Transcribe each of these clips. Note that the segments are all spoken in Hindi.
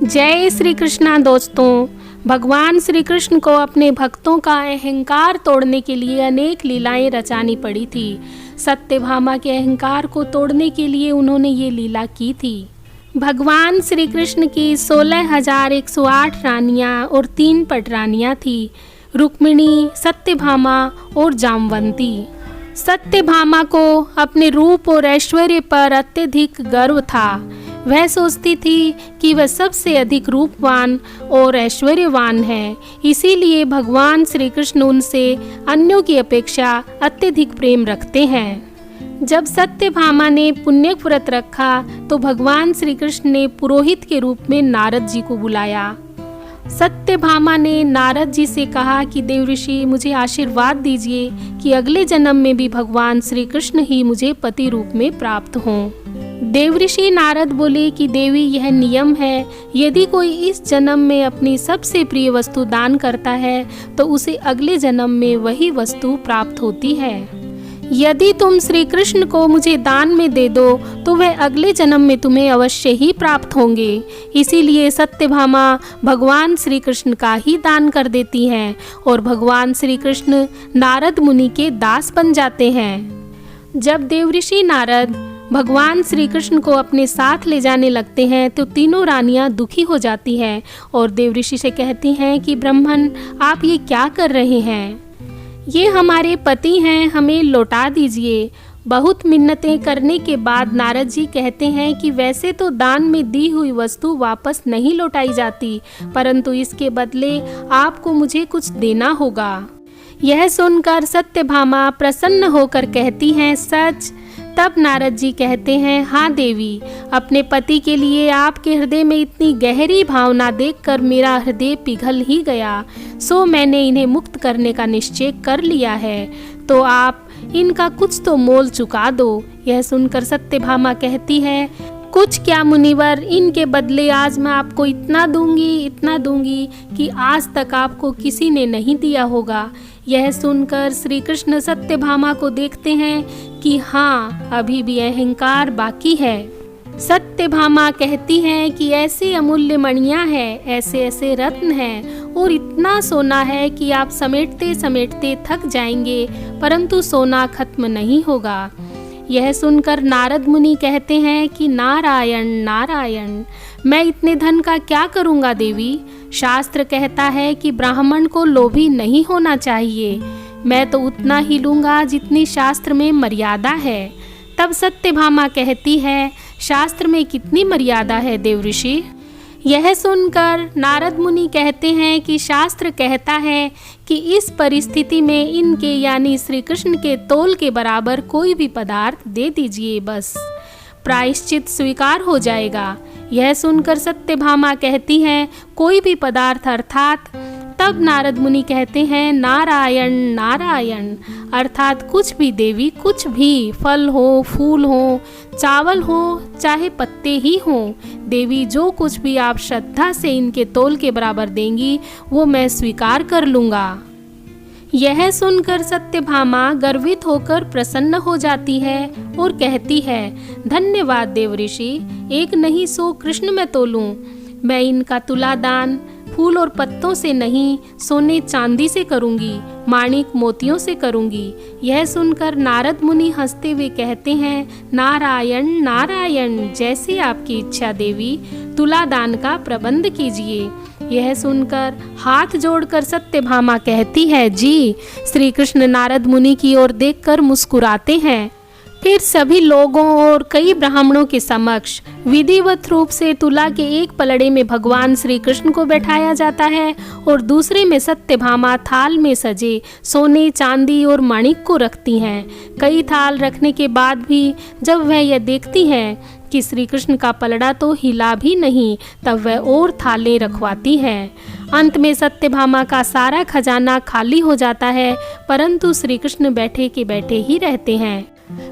जय श्री कृष्णा दोस्तों। भगवान श्री कृष्ण को अपने भक्तों का अहंकार तोड़ने के लिए अनेक लीलाएं रचानी पड़ी थी। सत्यभामा के अहंकार को तोड़ने के लिए उन्होंने ये लीला की थी। भगवान श्री कृष्ण की 16,108 रानियां और 3 पटरानियां थी, रुक्मिणी, सत्यभामा और जामवंती। सत्यभामा को अपने रूप और ऐश्वर्य पर अत्यधिक गर्व था। वह सोचती थी कि वह सबसे अधिक रूपवान और ऐश्वर्यवान है, इसीलिए भगवान श्री कृष्ण उनसे अन्यों की अपेक्षा अत्यधिक प्रेम रखते हैं। जब सत्यभामा ने पुण्य व्रत रखा तो भगवान श्री कृष्ण ने पुरोहित के रूप में नारद जी को बुलाया। सत्यभामा ने नारद जी से कहा कि देवऋषि, मुझे आशीर्वाद दीजिए कि अगले जन्म में भी भगवान श्री कृष्ण ही मुझे पति रूप में प्राप्त हों। देवऋषि नारद बोले कि देवी, यह नियम है, यदि कोई इस जन्म में अपनी सबसे प्रिय वस्तु दान करता है तो उसे अगले जन्म में वही वस्तु प्राप्त होती है। यदि तुम श्री कृष्ण को मुझे दान में दे दो तो वह अगले जन्म में तुम्हें अवश्य ही प्राप्त होंगे। इसीलिए सत्यभामा भगवान श्री कृष्ण का ही दान कर देती हैं और भगवान श्री कृष्ण नारद मुनि के दास बन जाते हैं। जब देवऋषि नारद भगवान श्री कृष्ण को अपने साथ ले जाने लगते हैं तो तीनों रानियां दुखी हो जाती हैं और देवऋषि से कहती हैं कि ब्राह्मण, आप ये क्या कर रहे हैं? ये हमारे पति हैं, हमें लौटा दीजिए। बहुत मिन्नतें करने के बाद नारद जी कहते हैं कि वैसे तो दान में दी हुई वस्तु वापस नहीं लौटाई जाती, परंतु इसके बदले आपको मुझे कुछ देना होगा। यह सुनकर सत्यभामा प्रसन्न होकर कहती हैं, सच? तब नारद जी कहते हैं, हाँ देवी, अपने पति के लिए आपके हृदय में इतनी गहरी भावना देखकर मेरा हृदय पिघल ही गया, सो मैंने इन्हें मुक्त करने का निश्चय कर लिया है, तो आप इनका कुछ तो मोल चुका दो। यह सुनकर सत्यभामा कहती है, कुछ क्या मुनिवर, इनके बदले आज मैं आपको इतना दूंगी कि आज तक आपको किसी ने नहीं दिया होगा। यह सुनकर श्री कृष्ण सत्यभामा को देखते हैं कि हाँ, अभी भी अहंकार बाकी है। सत्यभामा कहती हैं कि ऐसी अमूल्य मणियां हैं, ऐसे ऐसे रत्न हैं और इतना सोना है कि आप समेटते समेटते थक जाएंगे, परंतु सोना खत्म नहीं होगा। यह सुनकर नारद मुनि कहते हैं कि नारायण नारायण, मैं इतने धन का क्या करूँगा देवी? शास्त्र कहता है कि ब्राह्मण को लोभी नहीं होना चाहिए। मैं तो उतना ही लूँगा जितनी शास्त्र में मर्यादा है। तब सत्यभामा कहती है, शास्त्र में कितनी मर्यादा है देवऋषि? यह सुनकर नारद मुनि कहते हैं कि शास्त्र कहता है कि इस परिस्थिति में इनके यानी श्री कृष्ण के तोल के बराबर कोई भी पदार्थ दे दीजिए, बस प्रायश्चित स्वीकार हो जाएगा। यह सुनकर सत्यभामा कहती हैं, कोई भी पदार्थ अर्थात? तब नारद मुनि कहते हैं, नारायण नारायण, अर्थात कुछ भी देवी, कुछ भी, फल हो, फूल हो, चावल हो, चाहे पत्ते ही हों, देवी जो कुछ भी आप श्रद्धा से इनके तोल के बराबर देंगी वो मैं स्वीकार कर लूँगा। यह सुनकर सत्यभामा गर्वित होकर प्रसन्न हो जाती है और कहती है, धन्यवाद देवऋषि, एक नहीं 100 कृष्ण मैं तोलूं। मैं इनका तुला दान फूल और पत्तों से नहीं, सोने चांदी से करूंगी, माणिक मोतियों से करूंगी। यह सुनकर नारद मुनि हंसते हुए कहते हैं, नारायण नारायण, जैसी आपकी इच्छा देवी, तुला दान का प्रबंध कीजिए। यह सुनकर हाथ जोड़कर सत्यभामा कहती है, जी। श्री कृष्ण नारद मुनि की ओर देखकर मुस्कुराते हैं। फिर सभी लोगों और कई ब्राह्मणों के समक्ष विधिवत रूप से तुला के एक पलड़े में भगवान श्री कृष्ण को बैठाया जाता है और दूसरे में सत्यभामा थाल में सजे सोने चांदी और माणिक को रखती हैं। कई थाल रखने के बाद भी जब वह यह देखती हैं कि श्री कृष्ण का पलड़ा तो हिला भी नहीं, तब वह और थालें रखवाती हैं। अंत में सत्यभामा का सारा खजाना खाली हो जाता है, परंतु श्री कृष्ण बैठे के बैठे ही रहते हैं।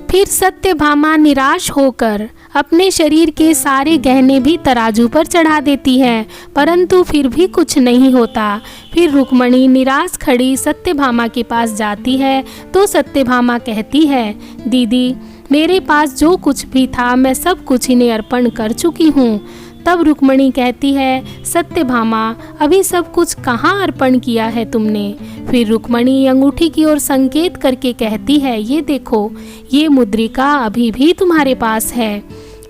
फिर सत्यभामा निराश होकर अपने शरीर के सारे गहने भी तराजू पर चढ़ा देती है, परंतु फिर भी कुछ नहीं होता। फिर रुक्मिणी निराश खड़ी सत्यभामा के पास जाती है तो सत्यभामा कहती है, दीदी, मेरे पास जो कुछ भी था मैं सब कुछ इन्हें अर्पण कर चुकी हूँ। तब रुक्मिणी कहती है, सत्यभामा अभी सब कुछ कहाँ अर्पण किया है तुमने? फिर रुक्मिणी अंगूठी की ओर संकेत करके कहती है, ये देखो, ये मुद्रिका अभी भी तुम्हारे पास है।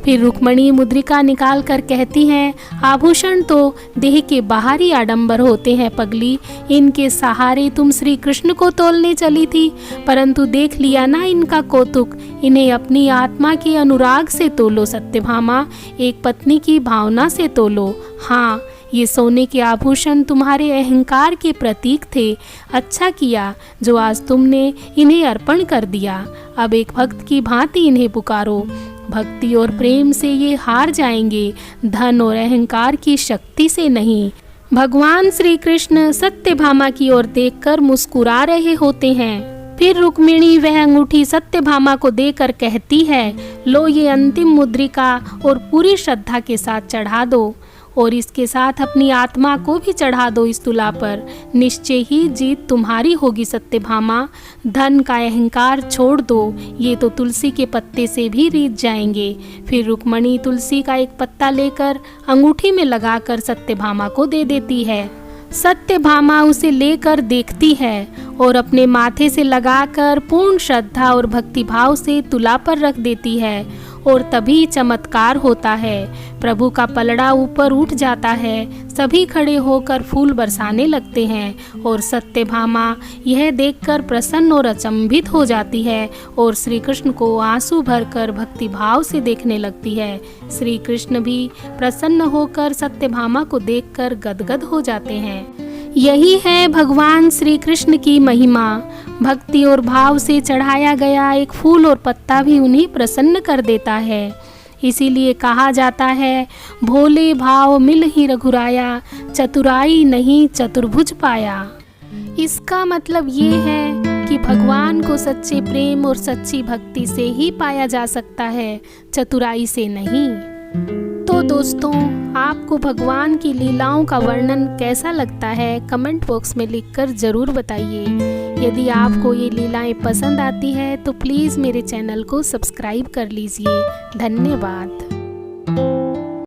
फिर रुक्मिणी मुद्रिका निकाल कर कहती हैं, आभूषण तो देह के बाहरी आडंबर होते हैं पगली, इनके सहारे तुम श्री कृष्ण को तोलने चली थी, परंतु देख लिया ना इनका कौतुक। इन्हें अपनी आत्मा के अनुराग से तोलो सत्यभामा, एक पत्नी की भावना से तोलो। हाँ, ये सोने के आभूषण तुम्हारे अहंकार के प्रतीक थे। अच्छा किया जो आज तुमने इन्हें अर्पण कर दिया। अब एक भक्त की भांति इन्हें पुकारो। भक्ति और प्रेम से ये हार जाएंगे, धन और अहंकार की शक्ति से नहीं। भगवान श्री कृष्ण सत्यभामा की ओर देखकर मुस्कुरा रहे होते हैं। फिर रुक्मिणी वह अंगूठी सत्यभामा को देकर कहती है, लो ये अंतिम मुद्रिका और पूरी श्रद्धा के साथ चढ़ा दो, और इसके साथ अपनी आत्मा को भी चढ़ा दो इस तुला पर। निश्चय ही जीत तुम्हारी होगी सत्यभामा। धन का अहंकार छोड़ दो, ये तो तुलसी के पत्ते से भी रीत जाएंगे। फिर रुक्मिणी तुलसी का एक पत्ता लेकर अंगूठी में लगाकर सत्यभामा को दे देती है। सत्यभामा उसे लेकर देखती है और अपने माथे से लगाकर पूर्ण श्रद्धा और भक्तिभाव से तुला पर रख देती है, और तभी चमत्कार होता है। प्रभु का पलड़ा ऊपर उठ जाता है, सभी खड़े होकर फूल बरसाने लगते हैं, और सत्यभामा यह देखकर प्रसन्न और अचंभित हो जाती है और श्री कृष्ण को आंसू भरकर भक्तिभाव से देखने लगती है। श्री कृष्ण भी प्रसन्न होकर सत्यभामा को देखकर गदगद हो जाते हैं। यही है भगवान श्री कृष्ण की महिमा। भक्ति और भाव से चढ़ाया गया एक फूल और पत्ता भी उन्हें प्रसन्न कर देता है। इसीलिए कहा जाता है, भोले भाव मिल ही रघुराया, चतुराई नहीं चतुर्भुज पाया। इसका मतलब ये है कि भगवान को सच्चे प्रेम और सच्ची भक्ति से ही पाया जा सकता है, चतुराई से नहीं। तो दोस्तों, आपको भगवान की लीलाओं का वर्णन कैसा लगता है, कमेंट बॉक्स में लिखकर ज़रूर बताइए। यदि आपको ये लीलाएं पसंद आती है तो प्लीज़ मेरे चैनल को सब्सक्राइब कर लीजिए। धन्यवाद।